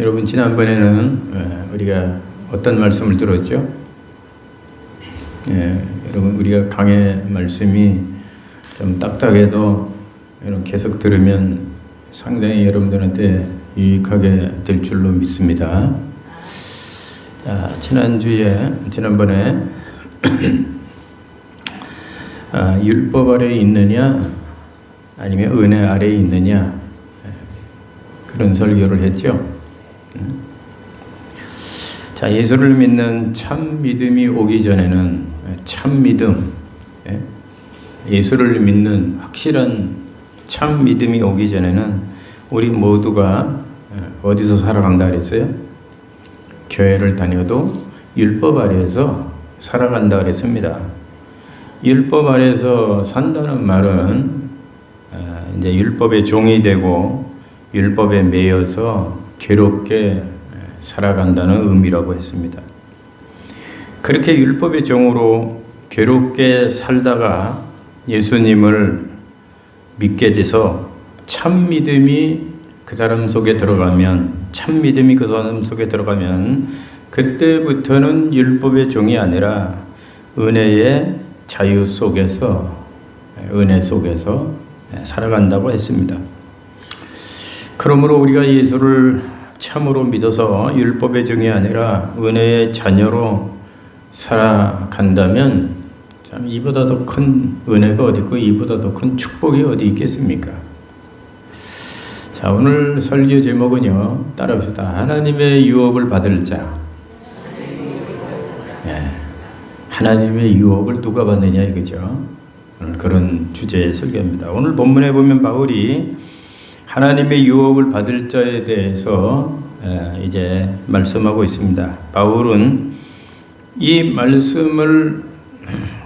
여러분, 지난번에는 우리가 어떤 말씀을 들었죠? 여러분, 우리가 강의 말씀이 좀 딱딱해도 여러분 계속 들으면 상당히 여러분들한테 유익하게 될 줄로 믿습니다. 지난번에 율법 아래에 있느냐 아니면 은혜 아래에 있느냐 그런 설교를 했죠. 자, 예수를 믿는 참 믿음이 오기 전에는 참 믿음, 예수를 믿는 확실한 참 믿음이 오기 전에는 우리 모두가 어디서 살아간다 그랬어요? 교회를 다녀도 율법 아래에서 살아간다 그랬습니다. 율법 아래에서 산다는 말은 이제 율법의 종이 되고 율법에 매여서 괴롭게 살아간다는 의미라고 했습니다. 그렇게 율법의 종으로 괴롭게 살다가 예수님을 믿게 돼서 참 믿음이 그 사람 속에 들어가면, 그때부터는 율법의 종이 아니라 은혜의 자유 속에서, 은혜 속에서 살아간다고 했습니다. 그러므로 우리가 예수를 참으로 믿어서 율법의 종이 아니라 은혜의 자녀로 살아간다면 참 이보다 더 큰 은혜가 어디 있고 이보다 더 큰 축복이 어디 있겠습니까? 자, 오늘 설교 제목은요, 따라합시다. 하나님의 유업을 받을 자. 하나님의 유업을 누가 받느냐 이거죠. 오늘 그런 주제의 설교입니다. 오늘 본문에 보면 바울이 하나님의 유업을 받을 자에 대해서 이제 말씀하고 있습니다. 바울은 이 말씀을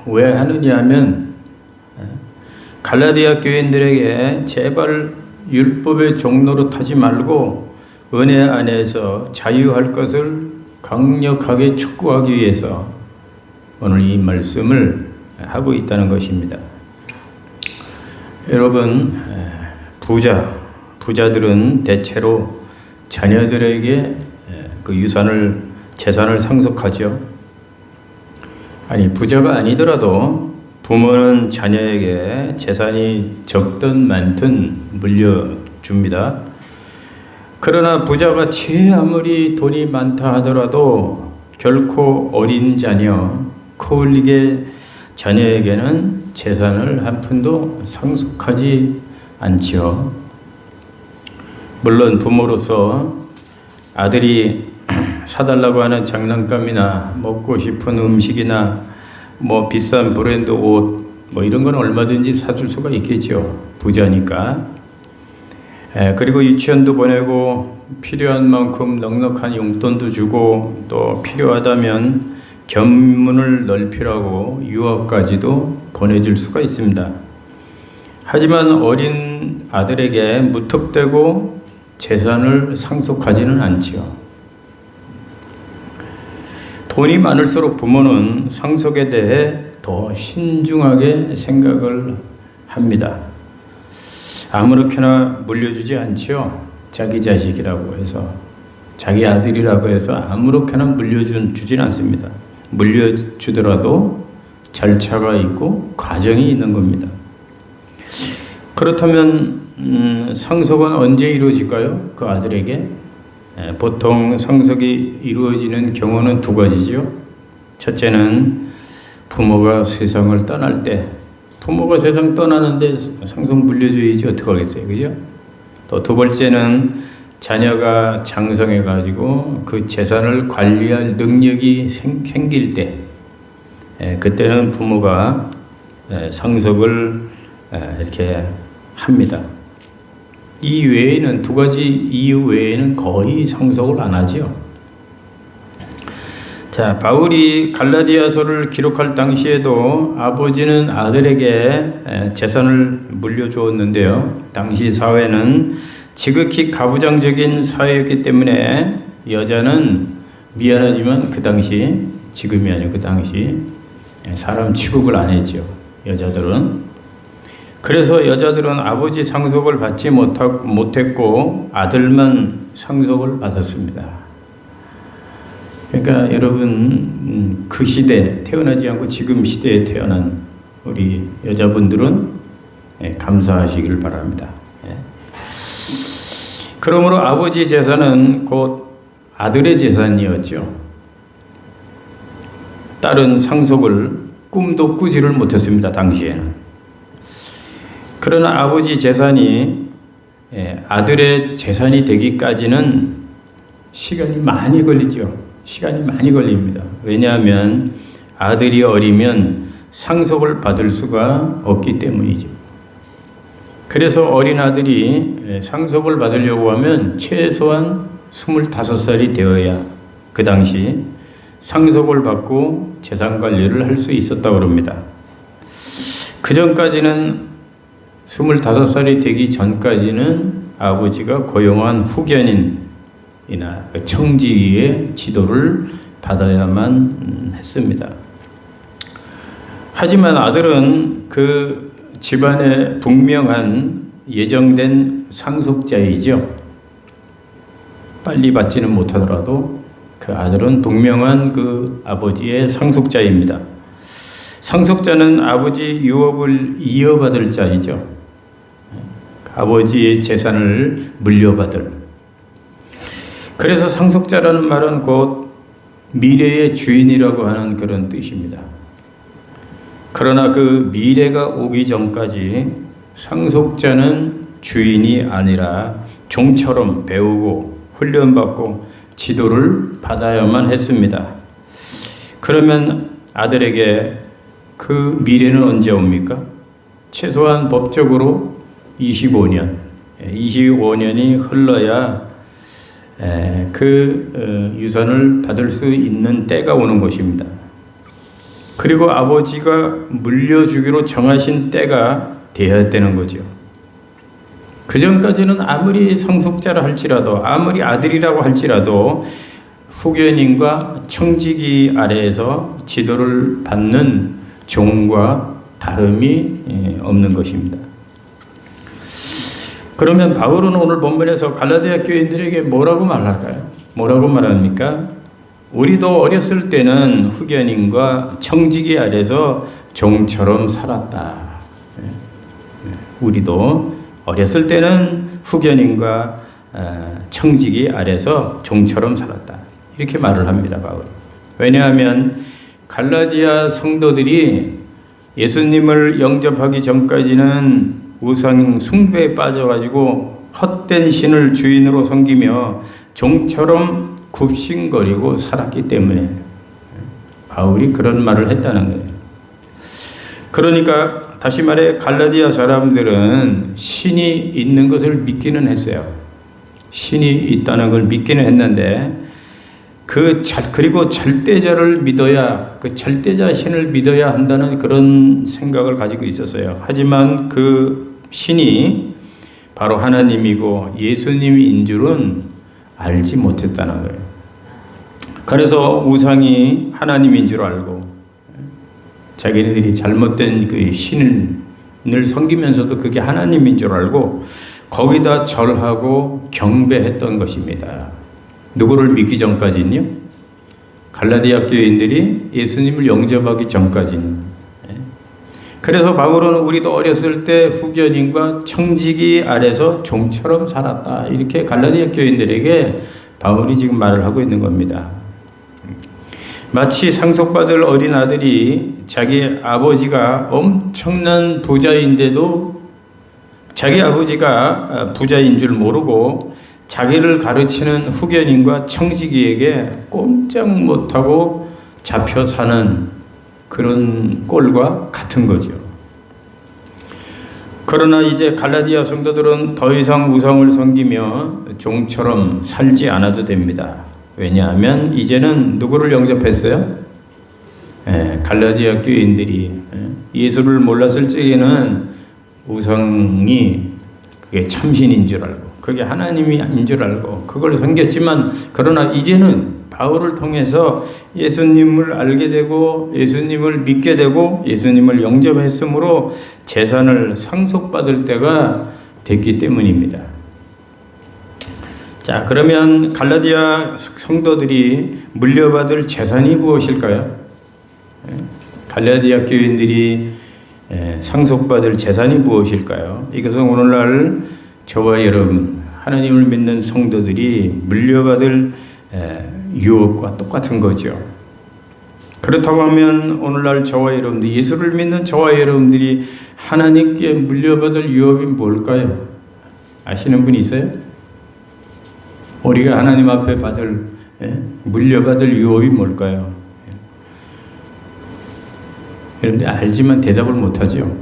왜 하느냐 하면 갈라디아 교인들에게 제발 율법의 종로로 타지 말고 은혜 안에서 자유할 것을 강력하게 촉구하기 위해서 오늘 이 말씀을 하고 있다는 것입니다. 여러분, 부자들은 대체로 자녀들에게 그 재산을 상속하죠. 아니, 부자가 아니더라도 부모는 자녀에게 재산이 적든 많든 물려줍니다. 그러나 부자가 아무리 돈이 많다 하더라도 결코 어린 자녀, 코흘리게 자녀에게는 재산을 한 푼도 상속하지 않지요. 물론 부모로서 아들이 사달라고 하는 장난감이나 먹고 싶은 음식이나 비싼 브랜드 옷 이런 건 얼마든지 사줄 수가 있겠죠. 부자니까. 그리고 유치원도 보내고 필요한 만큼 넉넉한 용돈도 주고 또 필요하다면 견문을 넓히라고 유학까지도 보내줄 수가 있습니다. 하지만 어린 아들에게 무턱대고 재산을 상속하지는 않지요. 돈이 많을수록 부모는 상속에 대해 더 신중하게 생각을 합니다. 아무렇게나 물려주지 않지요. 자기 자식이라고 해서, 자기 아들이라고 해서 아무렇게나 물려주진 않습니다. 물려주더라도 절차가 있고 과정이 있는 겁니다. 그렇다면 상속은 언제 이루어질까요? 그 아들에게? 보통 상속이 이루어지는 경우는 두 가지죠. 첫째는 부모가 세상을 떠날 때, 부모가 세상 떠나는데 상속 물려줘야지 어떡하겠어요, 그죠? 또 두 번째는 자녀가 장성해가지고 그 재산을 관리할 능력이 생길 때, 그때는 부모가 상속을 이렇게 합니다. 이 외에는, 두 가지 이유 외에는 거의 상속을 안 하죠. 자, 바울이 갈라디아서를 기록할 당시에도 아버지는 아들에게 재산을 물려주었는데요. 당시 사회는 지극히 가부장적인 사회였기 때문에 여자는 미안하지만 그 당시, 지금이 아니고 그 당시 사람 취급을 안 했죠. 여자들은. 그래서 여자들은 아버지 상속을 받지 못했고 아들만 상속을 받았습니다. 그러니까 여러분, 그 시대 태어나지 않고 지금 시대에 태어난 우리 여자분들은 감사하시기를 바랍니다. 그러므로 아버지 재산은 곧 아들의 재산이었죠. 딸은 상속을 꿈도 꾸지를 못했습니다. 당시에는. 그러나 아버지 재산이 아들의 재산이 되기까지는 시간이 많이 걸리죠. 시간이 많이 걸립니다. 왜냐하면 아들이 어리면 상속을 받을 수가 없기 때문이죠. 그래서 어린 아들이 상속을 받으려고 하면 최소한 25살이 되어야 그 당시 상속을 받고 재산 관리를 할 수 있었다고 합니다. 그 전까지는 25살이 되기 전까지는 아버지가 고용한 후견인이나 청지기의 지도를 받아야만 했습니다. 하지만 아들은 그 집안의 분명한 예정된 상속자이죠. 빨리 받지는 못하더라도 그 아들은 분명한 그 아버지의 상속자입니다. 상속자는 아버지 유업을 이어받을 자이죠. 아버지의 재산을 물려받을. 그래서 상속자라는 말은 곧 미래의 주인이라고 하는 그런 뜻입니다. 그러나 그 미래가 오기 전까지 상속자는 주인이 아니라 종처럼 배우고 훈련받고 지도를 받아야만 했습니다. 그러면 아들에게 그 미래는 언제 옵니까? 최소한 법적으로 25년이 흘러야 그 유산을 받을 수 있는 때가 오는 것입니다. 그리고 아버지가 물려주기로 정하신 때가 되었다는 거죠. 그 전까지는 아무리 상속자라 할지라도, 아무리 아들이라고 할지라도 후견인과 청지기 아래에서 지도를 받는 종과 다름이 없는 것입니다. 그러면 바울은 오늘 본문에서 갈라디아 교인들에게 뭐라고 말할까요? 뭐라고 말합니까? 우리도 어렸을 때는 후견인과 청지기 아래서 종처럼 살았다. 우리도 어렸을 때는 후견인과 청지기 아래서 종처럼 살았다. 이렇게 말을 합니다, 바울. 왜냐하면 갈라디아 성도들이 예수님을 영접하기 전까지는 우상 숭배에 빠져가지고 헛된 신을 주인으로 섬기며 종처럼 굽신거리고 살았기 때문에 바울이 그런 말을 했다는 거예요. 그러니까 다시 말해 갈라디아 사람들은 신이 있는 것을 믿기는 했어요. 신이 있다는 걸 믿기는 했는데 그리고 절대자를 믿어야, 그 절대자 신을 믿어야 한다는 그런 생각을 가지고 있었어요. 하지만 그 신이 바로 하나님이고 예수님인 줄은 알지 못했다는 거예요. 그래서 우상이 하나님인 줄 알고 자기네들이 잘못된 그 신을 섬기면서도 그게 하나님인 줄 알고 거기다 절하고 경배했던 것입니다. 누구를 믿기 전까지는요? 갈라디아 교인들이 예수님을 영접하기 전까지는. 그래서 바울은 우리도 어렸을 때 후견인과 청지기 아래서 종처럼 살았다. 이렇게 갈라디아 교인들에게 바울이 지금 말을 하고 있는 겁니다. 마치 상속받을 어린 아들이 자기 아버지가 엄청난 부자인데도 자기 아버지가 부자인 줄 모르고 자기를 가르치는 후견인과 청지기에게 꼼짝 못하고 잡혀 사는 그런 꼴과 같은 거죠. 그러나 이제 갈라디아 성도들은 더 이상 우상을 섬기며 종처럼 살지 않아도 됩니다. 왜냐하면 이제는 누구를 영접했어요? 갈라디아 교인들이 예수를 몰랐을 적에는 우상이 그게 참신인 줄 알고 그게 하나님인 줄 알고 그걸 섬겼지만, 그러나 이제는 바울을 통해서 예수님을 알게 되고 예수님을 믿게 되고 예수님을 영접했으므로 재산을 상속받을 때가 됐기 때문입니다. 자, 그러면 갈라디아 성도들이 물려받을 재산이 무엇일까요? 갈라디아 교인들이 상속받을 재산이 무엇일까요? 이것은 오늘날 저와 여러분, 하나님을 믿는 성도들이 물려받을 유업과 똑같은 거죠. 그렇다고 하면 오늘날 저와 여러분들, 예수를 믿는 저와 여러분들이 하나님께 물려받을 유업이 뭘까요? 아시는 분이 있어요? 우리가 하나님 앞에 물려받을 유업이 뭘까요? 여러분들 알지만 대답을 못하죠.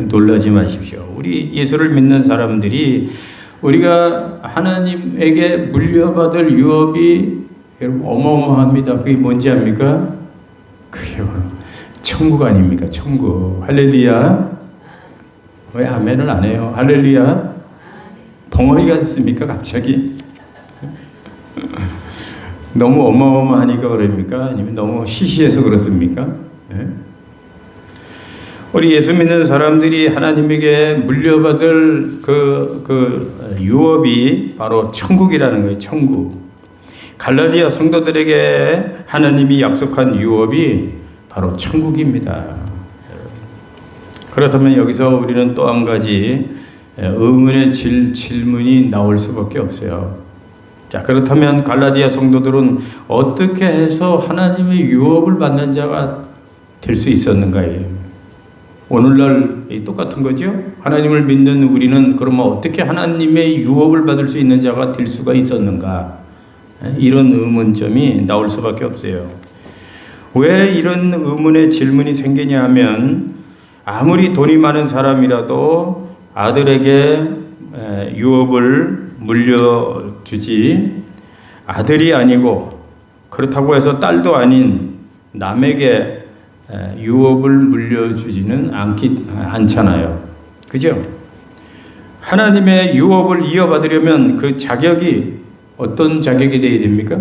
놀라지 마십시오. 우리 예수를 믿는 사람들이 우리가 하나님에게 물려받을 유업이 여러분 어마어마합니다. 그게 뭔지 압니까? 그게 바로 천국 아닙니까? 천국. 할렐루야. 왜 아멘을 안 해요? 할렐루야. 벙어리가 됐습니까? 갑자기? 너무 어마어마하니까 그럽니까? 아니면 너무 시시해서 그렇습니까? 네? 우리 예수 믿는 사람들이 하나님에게 물려받을 그 유업이 바로 천국이라는 거예요. 천국. 갈라디아 성도들에게 하나님이 약속한 유업이 바로 천국입니다. 그렇다면 여기서 우리는 또 한 가지 의문의 질문이 나올 수밖에 없어요. 자, 그렇다면 갈라디아 성도들은 어떻게 해서 하나님의 유업을 받는 자가 될 수 있었는가요? 오늘날 똑같은 거죠? 하나님을 믿는 우리는 그러면 어떻게 하나님의 유업을 받을 수 있는 자가 될 수가 있었는가? 이런 의문점이 나올 수밖에 없어요. 왜 이런 의문의 질문이 생기냐 하면 아무리 돈이 많은 사람이라도 아들에게 유업을 물려주지 아들이 아니고 그렇다고 해서 딸도 아닌 남에게 유업을 물려주지는 않잖아요. 그죠? 하나님의 유업을 이어받으려면 그 자격이 어떤 자격이 되어야 됩니까?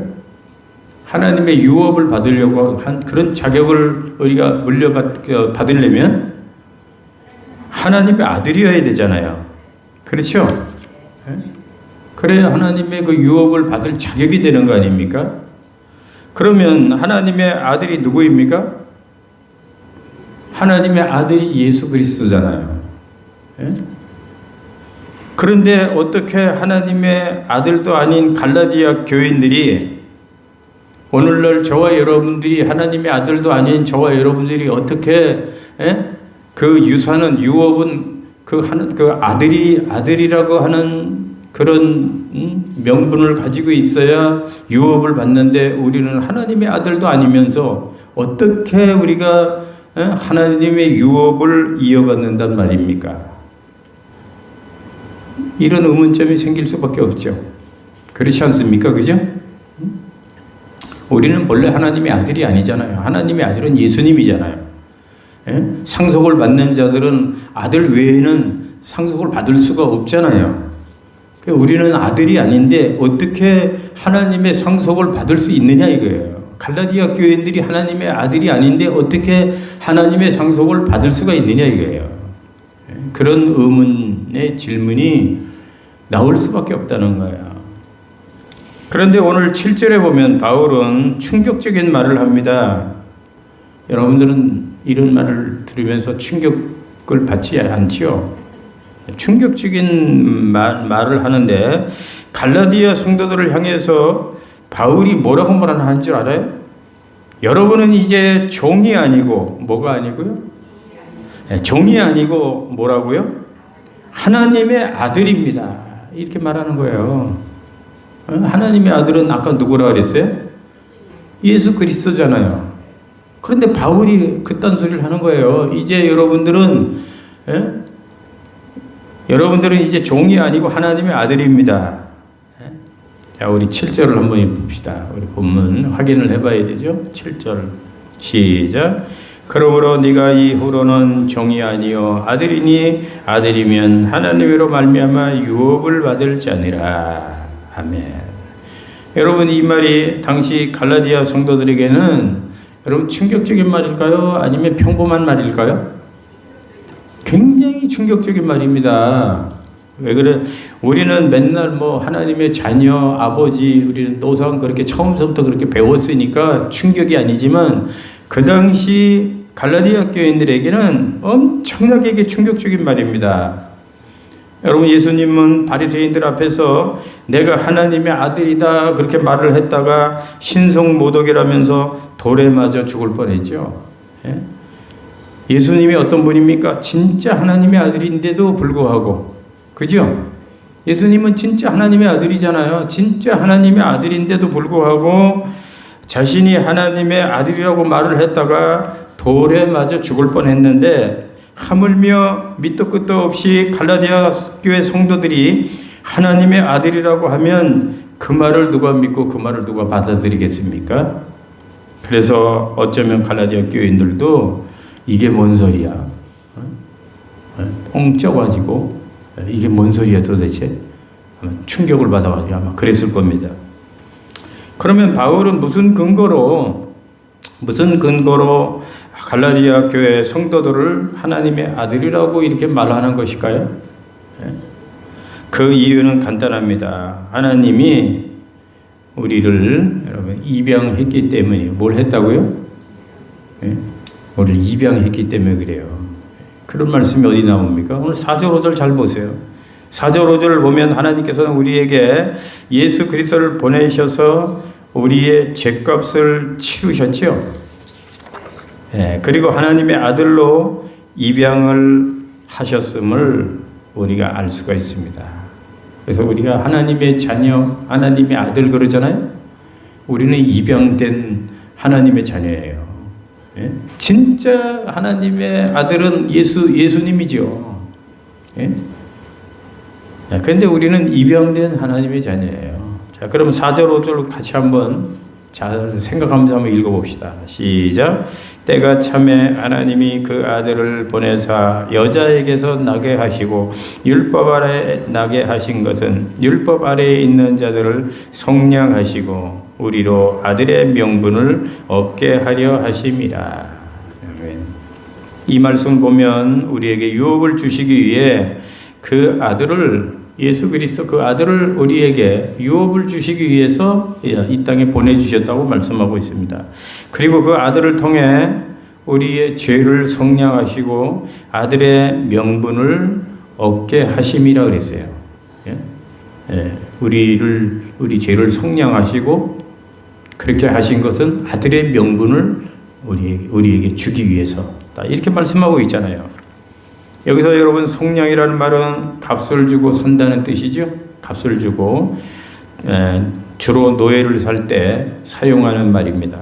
하나님의 유업을 받으려고 한 그런 자격을 우리가 받으려면 하나님의 아들이어야 되잖아요. 그렇죠? 그래야 하나님의 그 유업을 받을 자격이 되는 거 아닙니까? 그러면 하나님의 아들이 누구입니까? 하나님의 아들이 예수 그리스도잖아요. 그런데 어떻게 하나님의 아들도 아닌 갈라디아 교인들이 오늘날 저와 여러분들이 하나님의 아들도 아닌 저와 여러분들이 어떻게 그 유산은 유업은 그 아들이라고 하는 그런 명분을 가지고 있어야 유업을 받는데 우리는 하나님의 아들도 아니면서 어떻게 우리가 하나님의 유업을 이어받는단 말입니까? 이런 의문점이 생길 수밖에 없죠. 그렇지 않습니까? 그죠? 우리는 본래 하나님의 아들이 아니잖아요. 하나님의 아들은 예수님이잖아요. 상속을 받는 자들은 아들 외에는 상속을 받을 수가 없잖아요. 우리는 아들이 아닌데 어떻게 하나님의 상속을 받을 수 있느냐 이거예요. 갈라디아 교인들이 하나님의 아들이 아닌데 어떻게 하나님의 상속을 받을 수가 있느냐 이거예요. 그런 의문의 질문이 나올 수밖에 없다는 거예요. 그런데 오늘 7절에 보면 바울은 충격적인 말을 합니다. 여러분들은 이런 말을 들으면서 충격을 받지 않지요? 충격적인 말을 하는데 갈라디아 성도들을 향해서 바울이 뭐라고 말하는 줄 알아요? 여러분은 이제 종이 아니고 뭐가 아니고요? 종이 아니고 뭐라고요? 하나님의 아들입니다. 이렇게 말하는 거예요. 하나님의 아들은 아까 누구라 그랬어요? 예수 그리스도잖아요. 그런데 바울이 그딴 소리를 하는 거예요. 이제 여러분들은 이제 종이 아니고 하나님의 아들입니다. 자, 우리 7절을 한번 봅시다. 우리 본문 확인을 해봐야 되죠. 7절 시작. 그러므로 네가 이후로는 종이 아니요 아들이니 아들이면 하나님으로 말미암아 유업을 받을 자니라. 아멘. 여러분 이 말이 당시 갈라디아 성도들에게는 여러분 충격적인 말일까요? 아니면 평범한 말일까요? 굉장히 충격적인 말입니다. 왜 그래? 우리는 맨날 뭐 하나님의 자녀, 아버지, 우리는 노상 그렇게 처음부터 그렇게 배웠으니까 충격이 아니지만 그 당시 갈라디아 교인들에게는 엄청나게 이게 충격적인 말입니다. 여러분, 예수님은 바리새인들 앞에서 내가 하나님의 아들이다 그렇게 말을 했다가 신성모독이라면서 돌에 맞아 죽을 뻔했죠. 예수님이 어떤 분입니까? 진짜 하나님의 아들인데도 불구하고, 그죠? 예수님은 진짜 하나님의 아들이잖아요. 진짜 하나님의 아들인데도 불구하고 자신이 하나님의 아들이라고 말을 했다가 돌에 맞아 죽을 뻔했는데, 하물며 밑도 끝도 없이 갈라디아 교회 성도들이 하나님의 아들이라고 하면 그 말을 누가 믿고 그 말을 누가 받아들이겠습니까? 그래서 어쩌면 갈라디아 교인들도 이게 뭔 소리야? 뻥쪄가지고 이게 뭔 소리야 도대체? 충격을 받아가지고 아마 그랬을 겁니다. 그러면 바울은 무슨 근거로 갈라디아 교회 성도들을 하나님의 아들이라고 이렇게 말하는 것일까요? 그 이유는 간단합니다. 하나님이 우리를 여러분 입양했기 때문에. 뭘 했다고요? 우리를 입양했기 때문에 그래요. 그런 말씀이 어디 나옵니까? 오늘 4절 5절 잘 보세요. 4절 5절을 보면 하나님께서는 우리에게 예수 그리스도를 보내셔서 우리의 죄값을 치르셨죠. 그리고 하나님의 아들로 입양을 하셨음을 우리가 알 수가 있습니다. 그래서 우리가 하나님의 자녀, 하나님의 아들 그러잖아요. 우리는 입양된 하나님의 자녀예요. 진짜 하나님의 아들은 예수님이죠. 그런데 우리는 입양된 하나님의 자녀예요. 자, 그럼 4절 5절 같이 한번 잘 생각하면서 한번 읽어봅시다. 시작. 때가 참에 하나님이 그 아들을 보내사 여자에게서 나게 하시고 율법 아래 나게 하신 것은 율법 아래에 있는 자들을 성량하시고 우리로 아들의 명분을 얻게 하려 하심이라. 이 말씀 보면 우리에게 유업을 주시기 위해 그 아들을, 예수 그리스도 그 아들을 우리에게 유업을 주시기 위해서 이 땅에 보내주셨다고 말씀하고 있습니다. 그리고 그 아들을 통해 우리의 죄를 성량하시고 아들의 명분을 얻게 하심이라 그랬어요. 우리 죄를 성량하시고 그렇게 하신 것은 아들의 명분을 우리에게 주기 위해서, 이렇게 말씀하고 있잖아요. 여기서 여러분 성량이라는 말은 값을 주고 산다는 뜻이죠. 값을 주고 주로 노예를 살 때 사용하는 말입니다.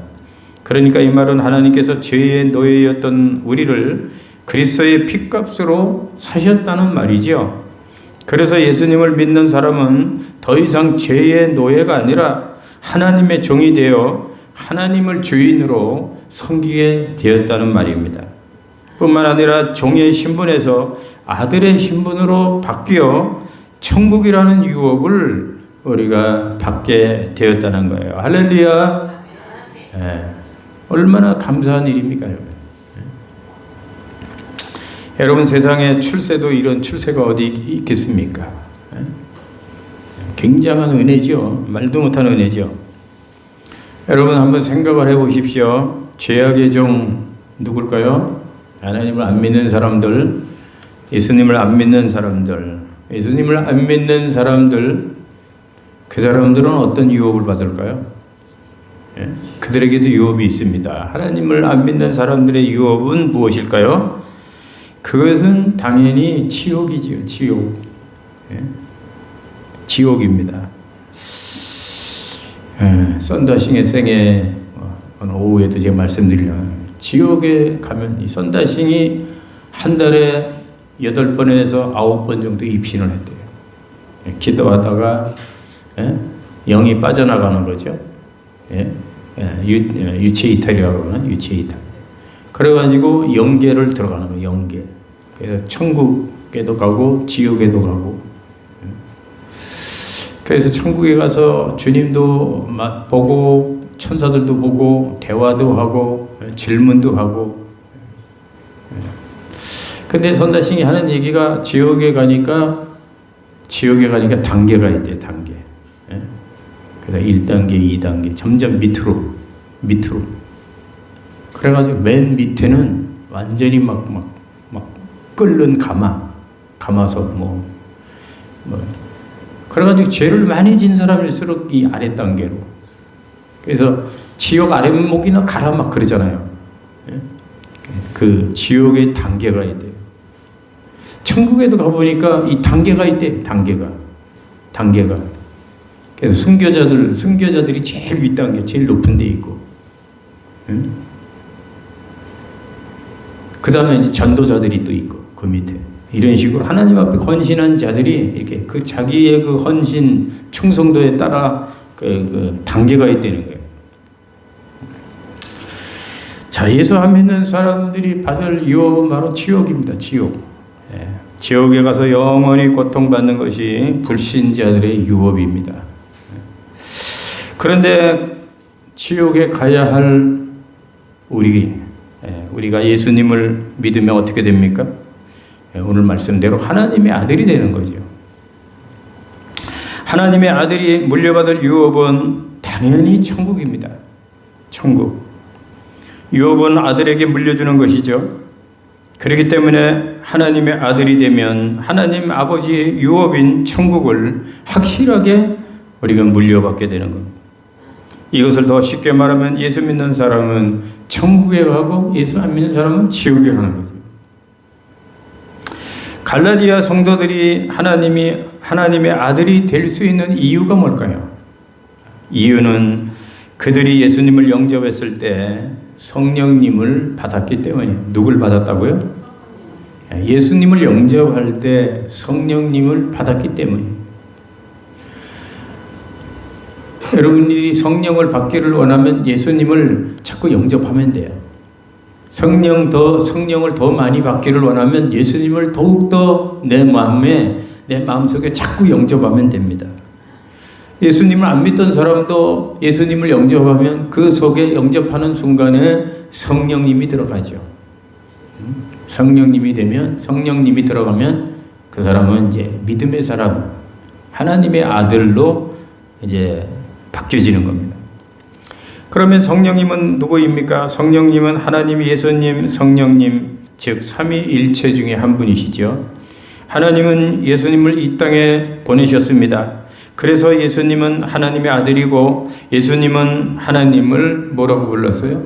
그러니까 이 말은 하나님께서 죄의 노예였던 우리를 그리스도의 피값으로 사셨다는 말이죠. 그래서 예수님을 믿는 사람은 더 이상 죄의 노예가 아니라 하나님의 종이 되어 하나님을 주인으로 섬기게 되었다는 말입니다. 뿐만 아니라 종의 신분에서 아들의 신분으로 바뀌어 천국이라는 유업을 우리가 받게 되었다는 거예요. 할렐루야. 얼마나 감사한 일입니까, 여러분? 여러분, 세상에 출세도 이런 출세가 어디 있겠습니까? 굉장한 은혜죠. 말도 못한 은혜죠. 여러분 한번 생각을 해보십시오. 죄악의 종 누굴까요? 하나님을 안 믿는 사람들, 예수님을 안 믿는 사람들, 예수님을 안 믿는 사람들, 그 사람들은 어떤 유업을 받을까요? 그들에게도 유업이 있습니다. 하나님을 안 믿는 사람들의 유업은 무엇일까요? 그것은 당연히 지옥이지요. 지옥. 지옥입니다. 썬다싱의 생애 오늘 오후에도 제가 말씀드리려면 지옥에 가면 이 썬다싱이 한 달에 8번에서 9번 정도 입신을 했대요. 기도하다가 영이 빠져나가는 거죠. 유체 이탈이라고 하는 유체 이탈. 그래가지고 영계를 들어가는 거예요. 영계. 그래서 천국에도 가고 지옥에도 가고. 그래서 천국에 가서 주님도 보고 천사들도 보고 대화도 하고 질문도 하고. 근데 선다싱이 하는 얘기가 지옥에 가니까 지옥에 가니까 단계가 있대요, 단계. 예? 그래서 1단계, 2단계, 점점 밑으로. 그래가지고 맨 밑에는 완전히 막 끓는 가마솥 그래가지고 죄를 많이 진 사람일수록 이 아래 단계로. 그래서 지옥 아랫목이나 가라 막 그러잖아요. 예? 그 지옥의 단계가 있대요. 천국에도 가보니까 이 단계가 있대. 단계가. 그래서 순교자들이 제일 윗단계, 제일 높은 데 있고, 응? 그 다음에 이제 전도자들이 또 있고, 그 밑에. 이런 식으로 하나님 앞에 헌신한 자들이 이렇게 그 자기의 그 헌신, 충성도에 따라 그 단계가 있다는 거예요. 자, 예수 안 믿는 사람들이 받을 유업은 바로 지옥입니다. 지옥. 예. 지옥에 가서 영원히 고통받는 것이 불신자들의 유업입니다. 그런데 지옥에 가야 할 우리가 예수님을 믿으면 어떻게 됩니까? 오늘 말씀대로 하나님의 아들이 되는 거죠. 하나님의 아들이 물려받을 유업은 당연히 천국입니다. 천국. 유업은 아들에게 물려주는 것이죠. 그렇기 때문에 하나님의 아들이 되면 하나님 아버지의 유업인 천국을 확실하게 우리가 물려받게 되는 겁니다. 이것을 더 쉽게 말하면 예수 믿는 사람은 천국에 가고 예수 안 믿는 사람은 지옥에 가는 거죠. 갈라디아 성도들이 하나님의 아들이 될 수 있는 이유가 뭘까요? 이유는 그들이 예수님을 영접했을 때 성령님을 받았기 때문이에요. 누굴 받았다고요? 예수님을 영접할 때 성령님을 받았기 때문이에요. 여러분들이 성령을 받기를 원하면 예수님을 자꾸 영접하면 돼요. 성령을 더 많이 받기를 원하면 예수님을 더욱더 내 마음속에 자꾸 영접하면 됩니다. 예수님을 안 믿던 사람도 예수님을 영접하면 그 속에 영접하는 순간에 성령님이 들어가죠. 성령님이 들어가면 그 사람은 이제 믿음의 사람, 하나님의 아들로 이제 바뀌어지는 겁니다. 그러면 성령님은 누구입니까? 성령님은 하나님, 예수님, 성령님, 즉 삼위일체 중에 한 분이시죠. 하나님은 예수님을 이 땅에 보내셨습니다. 그래서 예수님은 하나님의 아들이고 예수님은 하나님을 뭐라고 불렀어요?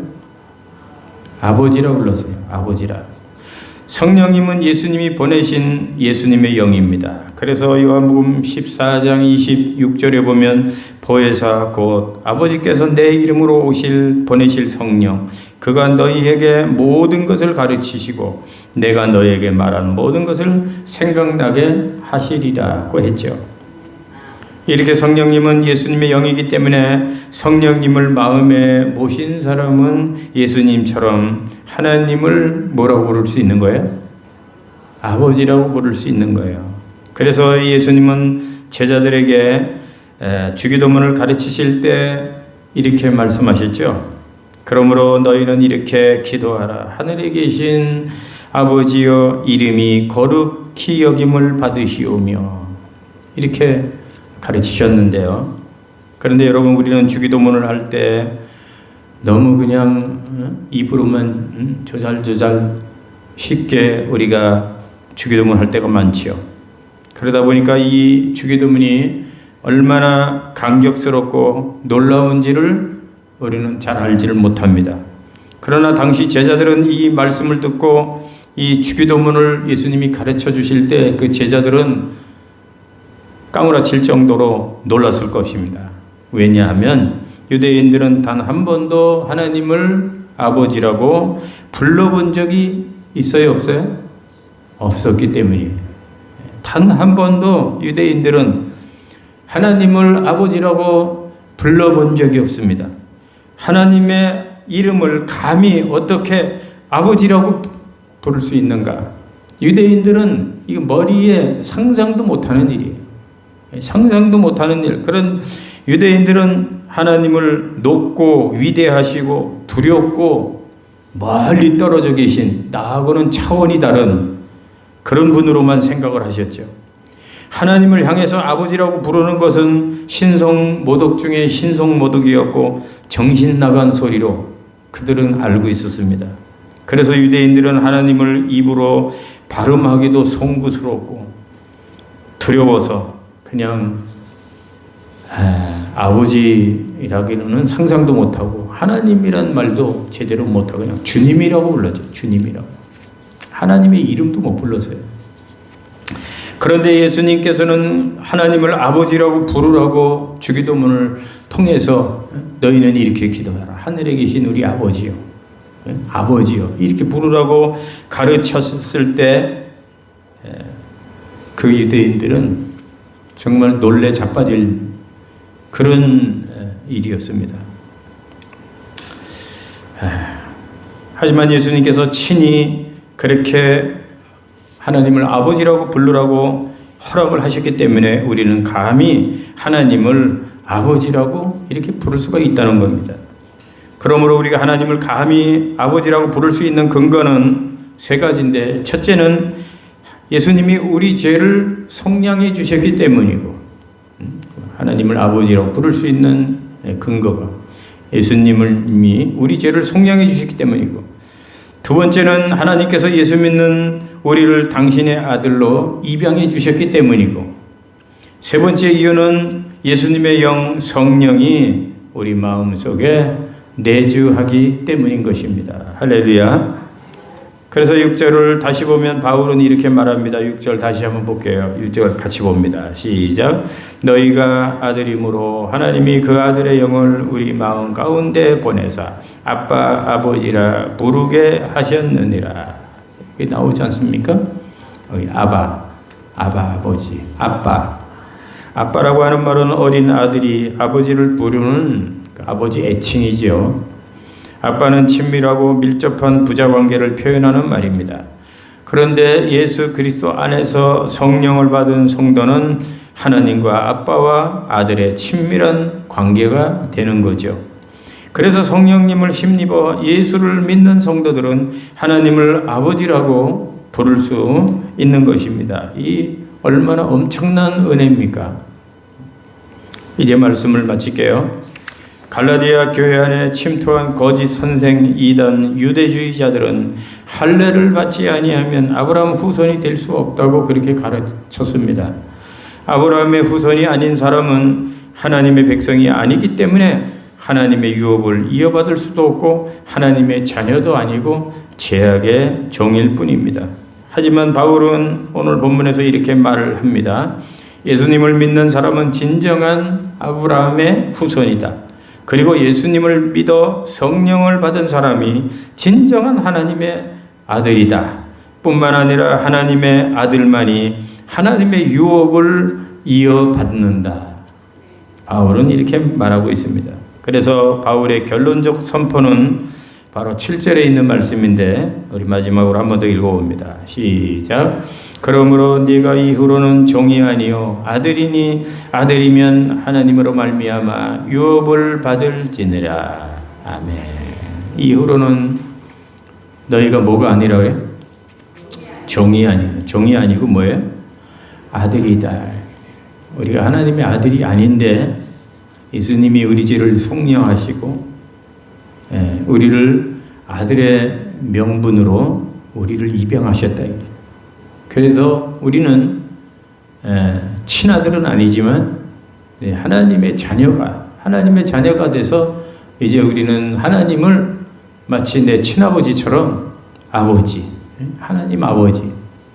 아버지라고 불렀어요. 아버지라. 성령님은 예수님이 보내신 예수님의 영입니다. 그래서 요한복음 14장 26절에 보면 보혜사 곧 아버지께서 내 이름으로 보내실 성령 그가 너희에게 모든 것을 가르치시고 내가 너희에게 말한 모든 것을 생각나게 하시리라고 했죠. 이렇게 성령님은 예수님의 영이기 때문에 성령님을 마음에 모신 사람은 예수님처럼 하나님을 뭐라고 부를 수 있는 거예요? 아버지라고 부를 수 있는 거예요. 그래서 예수님은 제자들에게 주기도문을 가르치실 때 이렇게 말씀하셨죠. 그러므로 너희는 이렇게 기도하라. 하늘에 계신 아버지여 이름이 거룩히 여김을 받으시오며 이렇게 가르치셨는데요. 그런데 여러분 우리는 주기도문을 할 때 너무 그냥 입으로만 조잘조잘 쉽게 우리가 주기도문 할 때가 많지요. 그러다 보니까 이 주기도문이 얼마나 감격스럽고 놀라운지를 우리는 잘 알지를 못합니다. 그러나 당시 제자들은 이 말씀을 듣고 이 주기도문을 예수님이 가르쳐 주실 때 그 제자들은 까무라칠 정도로 놀랐을 것입니다. 왜냐하면 유대인들은 단 한 번도 하나님을 아버지라고 불러본 적이 있어요? 없어요? 없었기 때문이에요. 단 한 번도 유대인들은 하나님을 아버지라고 불러본 적이 없습니다. 하나님의 이름을 감히 어떻게 아버지라고 부를 수 있는가? 유대인들은 이거 머리에 상상도 못하는 일이에요. 상상도 못하는 일. 그런 유대인들은 하나님을 높고 위대하시고 두렵고 멀리 떨어져 계신 나하고는 차원이 다른 그런 분으로만 생각을 하셨죠. 하나님을 향해서 아버지라고 부르는 것은 신성모독 중에 신성모독이었고 정신 나간 소리로 그들은 알고 있었습니다. 그래서 유대인들은 하나님을 입으로 발음하기도 송구스럽고 두려워서 그냥 아버지라기는 상상도 못하고 하나님이란 말도 제대로 못하고 그냥 주님이라고 불렀죠. 주님이라고. 하나님의 이름도 못 불렀어요. 그런데 예수님께서는 하나님을 아버지라고 부르라고 주기도문을 통해서 너희는 이렇게 기도하라. 하늘에 계신 우리 아버지요. 아버지요. 이렇게 부르라고 가르쳤을 때 그 유대인들은 정말 놀래 자빠질 그런 일이었습니다. 하지만 예수님께서 친히 그렇게 하나님을 아버지라고 부르라고 허락을 하셨기 때문에 우리는 감히 하나님을 아버지라고 이렇게 부를 수가 있다는 겁니다. 그러므로 우리가 하나님을 감히 아버지라고 부를 수 있는 근거는 세 가지인데, 첫째는 예수님이 우리 죄를 속량해 주셨기 때문이고, 하나님을 아버지라고 부를 수 있는 근거가 예수님이 우리 죄를 속량해 주셨기 때문이고, 두 번째는 하나님께서 예수 믿는 우리를 당신의 아들로 입양해 주셨기 때문이고, 세 번째 이유는 예수님의 영 성령이 우리 마음속에 내주하기 때문인 것입니다. 할렐루야. 그래서 6절을 다시 보면 바울은 이렇게 말합니다. 6절 다시 한번 볼게요. 6절 같이 봅니다. 시작. 너희가 아들이므로 하나님이 그 아들의 영을 우리 마음 가운데 보내사 아빠 아버지라 부르게 하셨느니라. 이게 나오지 않습니까? 아바 아버지, 아빠라고 하는 말은 어린 아들이 아버지를 부르는 아버지 애칭이지요. 아빠는 친밀하고 밀접한 부자관계를 표현하는 말입니다. 그런데 예수 그리스도 안에서 성령을 받은 성도는 하나님과 아빠와 아들의 친밀한 관계가 되는 거죠. 그래서 성령님을 힘입어 예수를 믿는 성도들은 하나님을 아버지라고 부를 수 있는 것입니다. 이 얼마나 엄청난 은혜입니까? 이제 말씀을 마칠게요. 갈라디아 교회 안에 침투한 거짓 선생 이단 유대주의자들은 할례를 받지 아니하면 아브라함 후손이 될 수 없다고 그렇게 가르쳤습니다. 아브라함의 후손이 아닌 사람은 하나님의 백성이 아니기 때문에 하나님의 유업을 이어받을 수도 없고 하나님의 자녀도 아니고 죄악의 종일 뿐입니다. 하지만 바울은 오늘 본문에서 이렇게 말을 합니다. 예수님을 믿는 사람은 진정한 아브라함의 후손이다. 그리고 예수님을 믿어 성령을 받은 사람이 진정한 하나님의 아들이다. 뿐만 아니라 하나님의 아들만이 하나님의 유업을 이어받는다. 바울은 이렇게 말하고 있습니다. 그래서 바울의 결론적 선포는 바로 7절에 있는 말씀인데 우리 마지막으로 한 번 더 읽어봅니다. 시작. 그러므로 네가 이후로는 종이 아니요 아들이니 아들이면 하나님으로 말미암아 유업을 받을지니라. 아멘. 이후로는 너희가 뭐가 아니라 그래? 종이 아니고 뭐예요? 아들이다. 우리가 하나님의 아들이 아닌데 예수님이 우리 죄를 속량하시고 우리를 아들의 명분으로 우리를 입양하셨다. 그래서 우리는 친아들은 아니지만 하나님의 자녀가 돼서 이제 우리는 하나님을 마치 내 친아버지처럼 아버지, 하나님 아버지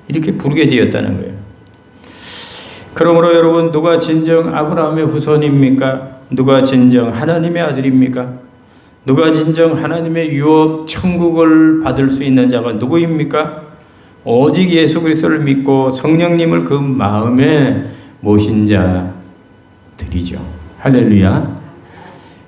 이렇게 부르게 되었다는 거예요. 그러므로 여러분, 누가 진정 아브라함의 후손입니까? 누가 진정 하나님의 아들입니까? 누가 진정 하나님의 유업 천국을 받을 수 있는 자가 누구입니까? 오직 예수 그리스도를 믿고 성령님을 그 마음에 모신 자들이죠. 할렐루야.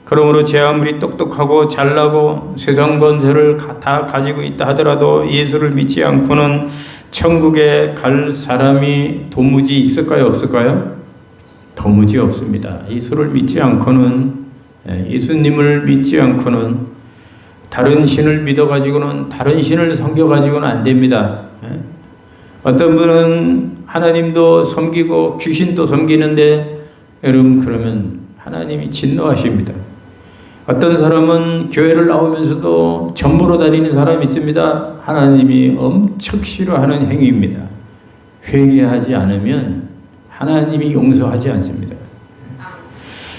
그러므로 제 아무리 똑똑하고 잘나고 세상 권세를 다 가지고 있다 하더라도 예수를 믿지 않고는 천국에 갈 사람이 도무지 있을까요? 없을까요? 도무지 없습니다. 예수를 믿지 않고는, 예수님을 믿지 않고는, 다른 신을 믿어가지고는, 다른 신을 섬겨가지고는 안 됩니다. 어떤 분은 하나님도 섬기고 귀신도 섬기는데 여러분 그러면 하나님이 진노하십니다. 어떤 사람은 교회를 나오면서도 전무로 다니는 사람이 있습니다. 하나님이 엄청 싫어하는 행위입니다. 회개하지 않으면 하나님이 용서하지 않습니다.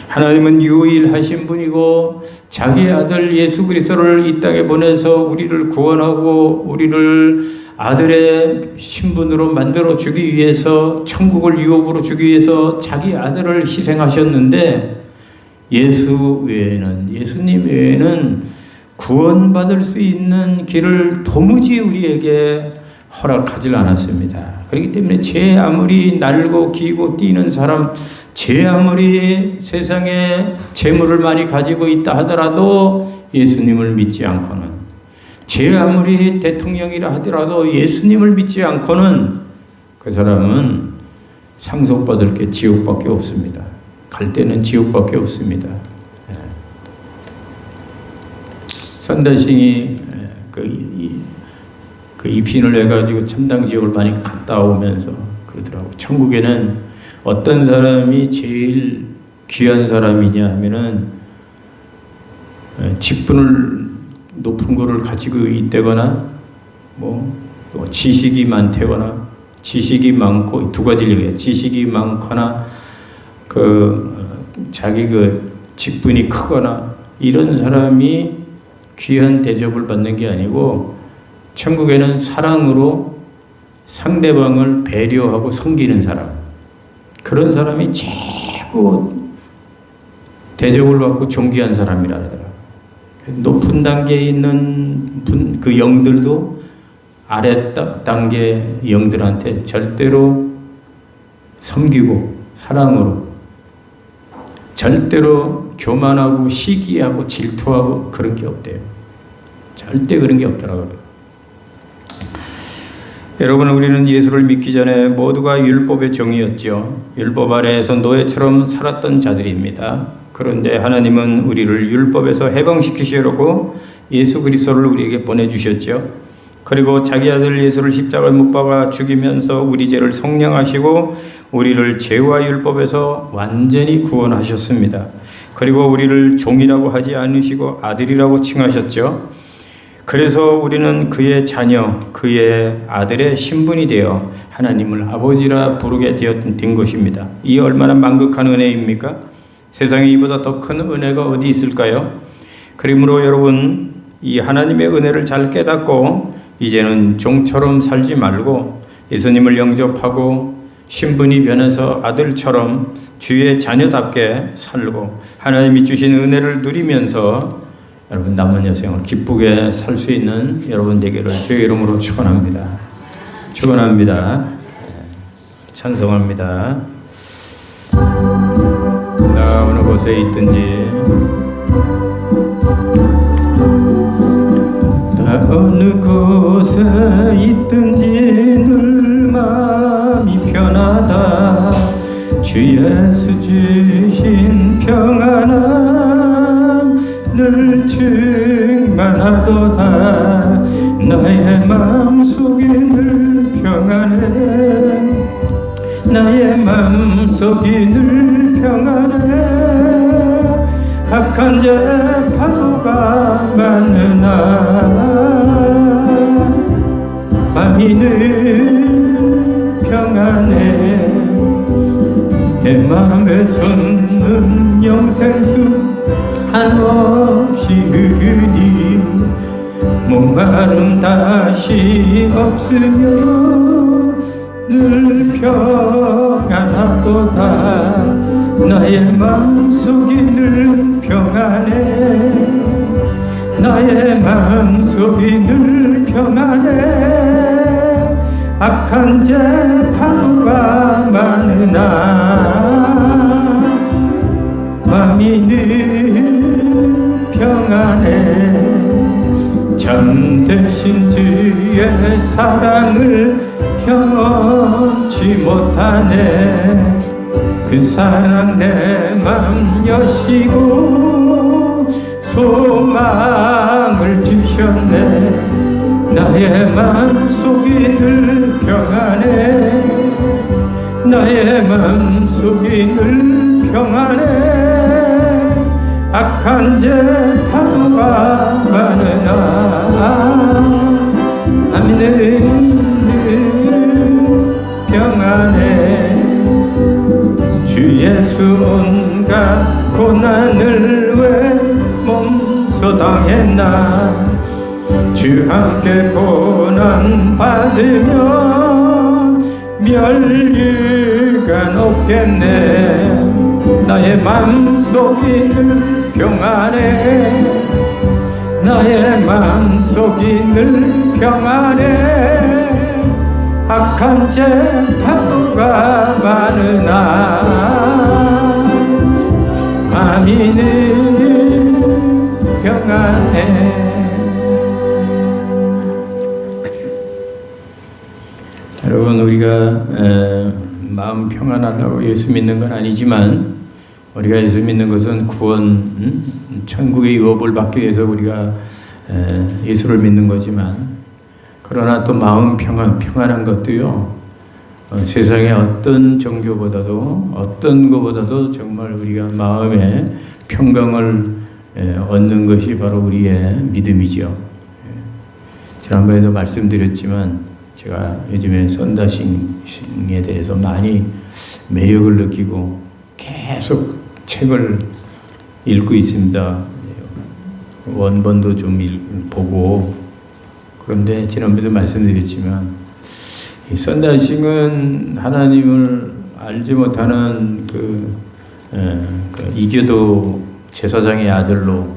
하나님은 유일하신 분이고 자기 아들 예수 그리스도를 이 땅에 보내서 우리를 구원하고 우리를 아들의 신분으로 만들어 주기 위해서 천국을 유업으로 주기 위해서 자기 아들을 희생하셨는데 예수님 외에는 구원받을 수 있는 길을 도무지 우리에게 허락하지 않았습니다. 그렇기 때문에 제 아무리 날고 기고 뛰는 사람, 제 아무리 세상에 재물을 많이 가지고 있다 하더라도 예수님을 믿지 않고는, 제 아무리 대통령이라 하더라도 예수님을 믿지 않고는 그 사람은 상속받을 게 지옥밖에 없습니다. 갈 때는 지옥밖에 없습니다. 선대싱이 그 입신을 해가지고 천당지옥을 많이 갔다 오면서 그러더라고. 천국에는 어떤 사람이 제일 귀한 사람이냐 하면은 직분을 높은 거를 가지고 있다거나 또 지식이 많다거나 지식이 많고 두 가지를 얘기해요. 지식이 많거나 자기 직분이 크거나 이런 사람이 귀한 대접을 받는 게 아니고 천국에는 사랑으로 상대방을 배려하고 섬기는 사람, 그런 사람이 최고 대접을 받고 존귀한 사람이라 하더라고요. 높은 단계에 있는 그 영들도 아래 단계 영들한테 절대로 섬기고 사랑으로, 절대로 교만하고 시기하고 질투하고 그런 게 없대요. 절대 그런 게 없더라고요. 여러분, 우리는 예수를 믿기 전에 모두가 율법의 종이었죠. 율법 아래에서 노예처럼 살았던 자들입니다. 그런데 하나님은 우리를 율법에서 해방시키시려고 예수 그리스도를 우리에게 보내주셨죠. 그리고 자기 아들 예수를 십자가에 못 박아 죽이면서 우리 죄를 속량하시고 우리를 죄와 율법에서 완전히 구원하셨습니다. 그리고 우리를 종이라고 하지 않으시고 아들이라고 칭하셨죠. 그래서 우리는 그의 자녀, 그의 아들의 신분이 되어 하나님을 아버지라 부르게 된 것입니다. 이 얼마나 만극한 은혜입니까? 세상에 이보다 더 큰 은혜가 어디 있을까요? 그러므로 여러분, 이 하나님의 은혜를 잘 깨닫고 이제는 종처럼 살지 말고 예수님을 영접하고 신분이 변해서 아들처럼 주의 자녀답게 살고 하나님이 주신 은혜를 누리면서 여러분 남은 여생을 기쁘게 살 수 있는 여러분 되기를 주의 이름으로 축원합니다. 축원합니다. 찬송합니다. 나 어느 곳에 있든지, 나 어느 곳에 있든지 늘 마음이 편하다. 주 예수 주신 평안함 늘 충만하도다. 나의 마음속이 늘 평안해. 나의 마음속이 늘 평안해. 악한 자 파도가 많으나 마음이 늘 평안해. 내 마음에 솟는 영생수 한없이 흐르니 목마름 다시 없으며 늘 평안하도다. 나의 마음속이 늘 평안해. 나의 마음속이 늘 평안해. 악한 자 파도가 많으나 마음이 늘 평안해. 참되신 주의 사랑을 형언치 못하네. 그 사랑 내 맘 여시고 소망을 주셨네. 나의 마음속이 늘 평안해 나의 맘속이 늘 평안해 악한 죄 파도가 많으나 늘 평안해 주 예수 온갖 고난을 왜 몸소 당했나 주 함께 고난 받으면 멸류관 없겠네 나의 맘속이 늘 평안해 나의 맘속이 늘 평안해 악한 죄 파도가 많으나 마음이 늘 평안해. 여러분 우리가 마음 평안하려고 예수 믿는 건 아니지만 우리가 예수 믿는 것은 구원, 천국의 유업을 받기 위해서 우리가 예수를 믿는 거지만 그러나 또 마음 평안한 것도요 세상의 어떤 종교보다도 어떤 것보다도 정말 우리가 마음의 평강을 얻는 것이 바로 우리의 믿음이죠. 지난번에도 말씀드렸지만 제가 요즘에 썬다싱에 대해서 많이 매력을 느끼고 계속 책을 읽고 있습니다. 원본도 좀 보고 그런데 지난번에도 말씀드렸지만 이 썬다싱은 하나님을 알지 못하는 그 이교도 제사장의 아들로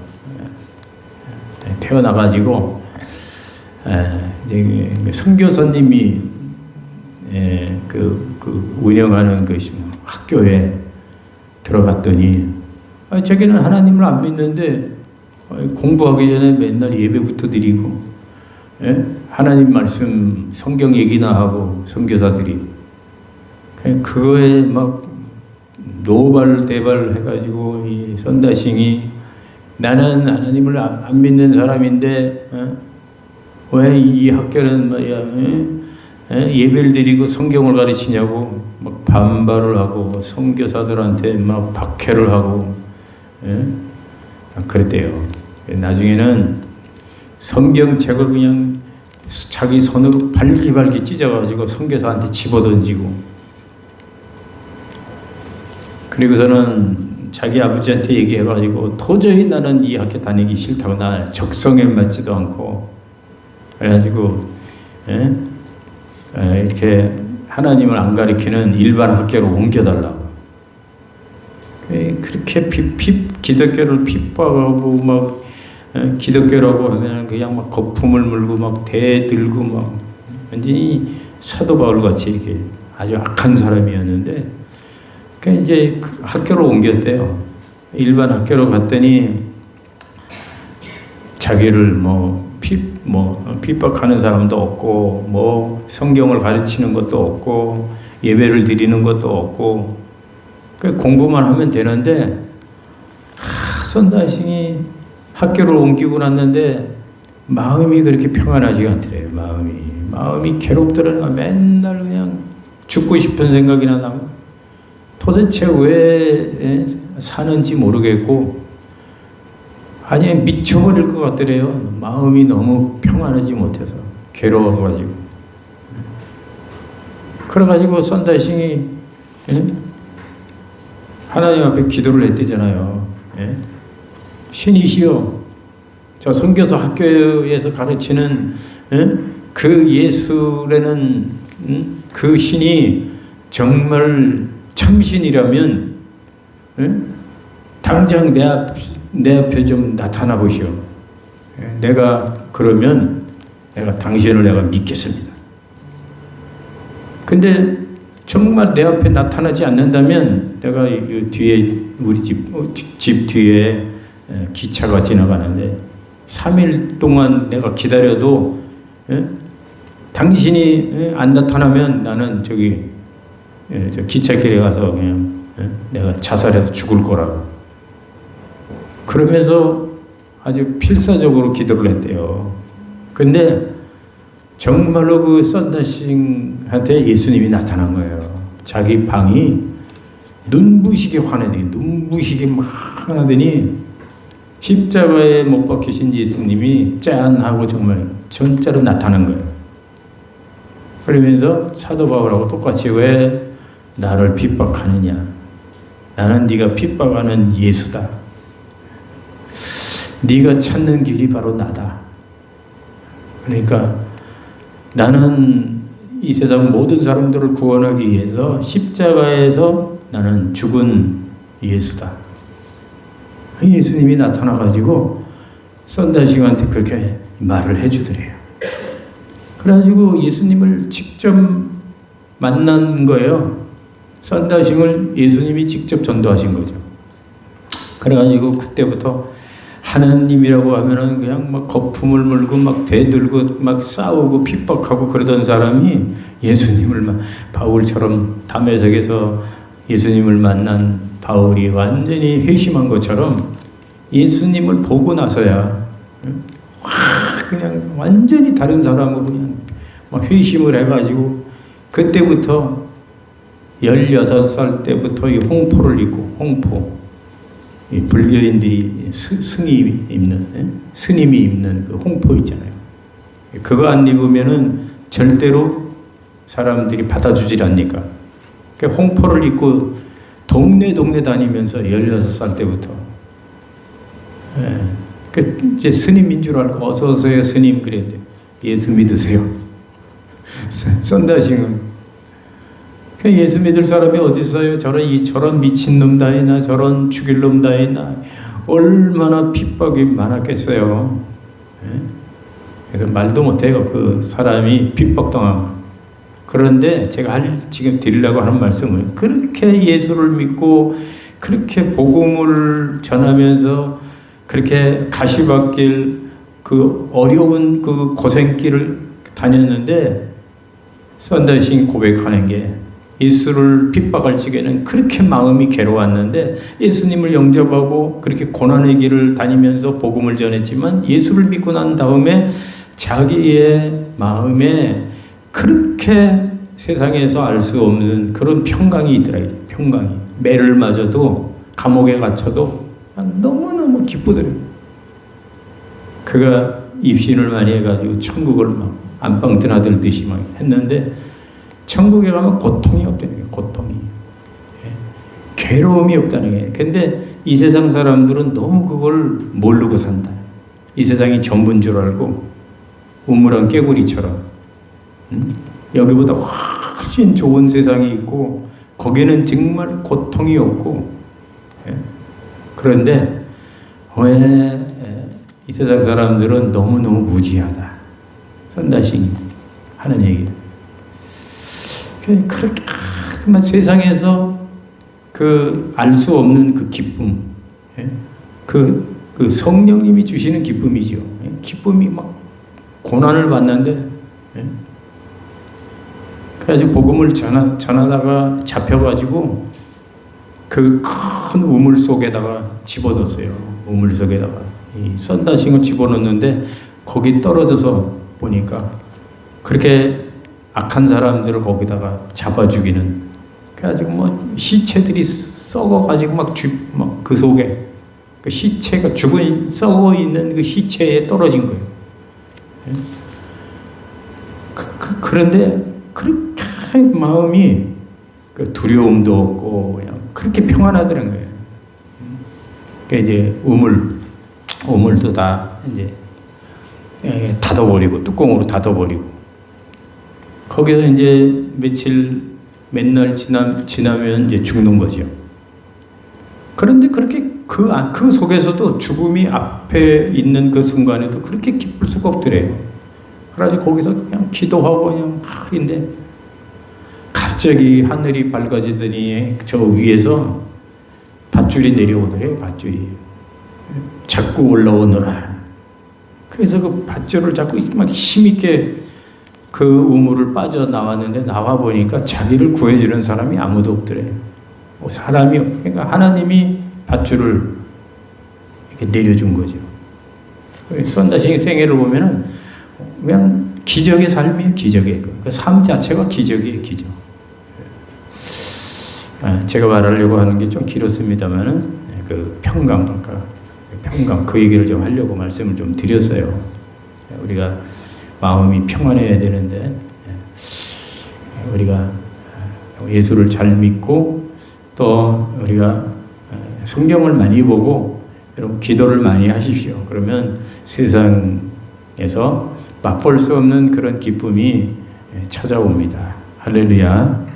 태어나가지고 선교사님이 운영하는 그 학교에 들어갔더니 자기는 하나님을 안 믿는데 공부하기 전에 맨날 예배부터 드리고 하나님 말씀 성경 얘기나 하고 선교사들이 그거에 막 노발대발 해가지고 이 썬다싱이 나는 하나님을 안 믿는 사람인데 왜 이 학교는 말이야 예배를 드리고 성경을 가르치냐고 막 반발을 하고 선교사들한테 막 박해를 하고 그랬대요. 나중에는 성경책을 그냥 자기 손으로 발기발기 찢어가지고 선교사한테 집어던지고 그리고서는 자기 아버지한테 얘기해가지고 도저히 나는 이 학교 다니기 싫다고 나 적성에 맞지도 않고 그래가지고 이렇게 하나님을 안 가리키는 일반 학교로 옮겨달라고 그렇게 기독교를 핍박하고 막 기독교라고 하면 그냥 막 거품을 물고 막 대들고 막 완전히 사도 바울 같이 이렇게 아주 악한 사람이었는데 그러니까 이제 학교로 옮겼대요. 일반 학교로 갔더니 자기를 핍박하는 사람도 없고 뭐 성경을 가르치는 것도 없고 예배를 드리는 것도 없고 공부만 하면 되는데 썬다싱이 학교를 옮기고 났는데 마음이 그렇게 평안하지가 않더래요. 마음이 괴롭더라. 맨날 그냥 죽고 싶은 생각이나 나고 도대체 왜 사는지 모르겠고 아니 미쳐버릴 것 같더래요. 마음이 너무 평안하지 못해서 괴로워가지고 그래가지고 썬다싱이 하나님 앞에 기도를 했대잖아요. 신이시여 저 선교사 학교에서 가르치는 그 예수라는 그 신이 정말 참신이라면 당장 내 앞에 좀 나타나 보시오. 내가 그러면 내가 당신을 내가 믿겠습니다. 근데 정말 내 앞에 나타나지 않는다면 내가 이 뒤에 우리 집 뒤에 기차가 지나가는데 3일 동안 내가 기다려도 당신이 안 나타나면 나는 저 기차길에 가서 그냥 내가 자살해서 죽을 거라고 그러면서 아주 필사적으로 기도를 했대요. 근데 정말로 그 썬다싱한테 예수님이 나타난 거예요. 자기 방이 눈부시게 환하더니, 눈부시게 막 환하더니 십자가에 못 박히신 예수님이 짠 하고 정말 전자로 나타난 거예요. 그러면서 사도 바울하고 똑같이 왜 나를 핍박하느냐? 나는 네가 핍박하는 예수다. 네가 찾는 길이 바로 나다. 그러니까 나는 이 세상 모든 사람들을 구원하기 위해서 십자가에서 나는 죽은 예수다. 예수님이 나타나가지고 썬다싱한테 그렇게 말을 해주더래요. 그래가지고 예수님을 직접 만난 거예요. 썬다싱을 예수님이 직접 전도하신 거죠. 그래가지고 그때부터 하나님이라고 하면은 그냥 막 거품을 물고 막 대들고 막 싸우고 핍박하고 그러던 사람이 예수님을 바울처럼 담에색에서 예수님을 만난 바울이 완전히 회심한 것처럼 예수님을 보고 나서야 그냥 완전히 다른 사람으로 그냥 막 회심을 해가지고 그때부터 16살 때부터 이 홍포를 입고 홍포 이 불교인들이 스님이 입는 그 홍포 있잖아요. 그거 안 입으면은 절대로 사람들이 받아주질 않으니까. 그러니까 홍포를 입고 동네 다니면서 16살 때부터. 예. 그 이제 스님인 줄 알고 어서 오세요 스님 그랬는데 예수 믿으세요. 썬다싱은 예수 믿을 사람이 어디 있어요? 저런 미친놈 다이나 저런 죽일 놈 다이나 얼마나 핍박이 많았겠어요. 예? 말도 못해요. 그 사람이 핍박당하고. 그런데 제가 지금 드리려고 하는 말씀은 그렇게 예수를 믿고 그렇게 복음을 전하면서 그렇게 가시밭길 그 어려운 그 고생길을 다녔는데 썬다싱 고백하는 게 예수를 핍박할 적에는 그렇게 마음이 괴로웠는데 예수님을 영접하고 그렇게 고난의 길을 다니면서 복음을 전했지만 예수를 믿고 난 다음에 자기의 마음에 그렇게 세상에서 알 수 없는 그런 평강이 있더라고요. 평강이. 매를 맞아도 감옥에 갇혀도 너무너무 기쁘더래요. 그가 입신을 많이 해가지고 천국을 막 안방 드나들듯이 막 했는데 천국에 가면 고통이 없다는 거예요. 고통이. 예. 괴로움이 없다는 거예요. 근데 이 세상 사람들은 너무 그걸 모르고 산다. 이 세상이 전부인 줄 알고 우물안 깨구리처럼 여기보다 훨씬 좋은 세상이 있고 거기는 정말 고통이 없고 예. 그런데 왜 이 세상 사람들은 너무너무 무지하다. 썬다싱이 하는 얘기예요. 그렇게 세상에서 그 알 수 없는 그 기쁨, 예? 그 성령님이 주시는 기쁨이죠. 예? 기쁨이 막 고난을 받는데, 예? 그래가지고 복음을 전하다가 잡혀가지고 그 큰 우물 속에다가 집어넣었어요. 우물 속에다가 이 썬다싱을 집어넣는데 거기 떨어져서 보니까 그렇게 악한 사람들을 거기다가 잡아 죽이는. 그래가지고 뭐 시체들이 썩어가지고 막 그 속에 그 시체가 썩어 있는 그 시체에 떨어진 거예요. 그런데 그렇게 마음이 그 두려움도 없고 그냥 그렇게 평안하더라는 거예요. 그러니까 이제 우물도 다 이제 닫아버리고 뚜껑으로 닫아버리고 거기서 이제 몇 날 지나면 이제 죽는 거죠. 그런데 그렇게 그 속에서도 죽음이 앞에 있는 그 순간에도 그렇게 기쁠 수가 없더래요. 그래서 거기서 그냥 기도하고 그냥 인데 갑자기 하늘이 밝아지더니 저 위에서 밧줄이 내려오더래요. 밧줄이 자꾸 올라오너라. 그래서 그 밧줄을 자꾸 막 힘있게 그 우물을 빠져나왔는데 나와보니까 자기를 구해주는 사람이 아무도 없더래요. 사람이 그러니까 하나님이 밧줄을 이렇게 내려준 거죠. 썬다싱의 생애를 보면은 그냥 기적의 삶이에요. 기적의 그 삶 자체가 기적이에요. 기적. 제가 말하려고 하는 게 좀 길었습니다만은 그 평강, 그 얘기를 좀 하려고 말씀을 좀 드렸어요. 우리가 마음이 평안해야 되는데 우리가 예수를 잘 믿고 또 우리가 성경을 많이 보고 여러분 기도를 많이 하십시오. 그러면 세상에서 맛볼 수 없는 그런 기쁨이 찾아옵니다. 할렐루야.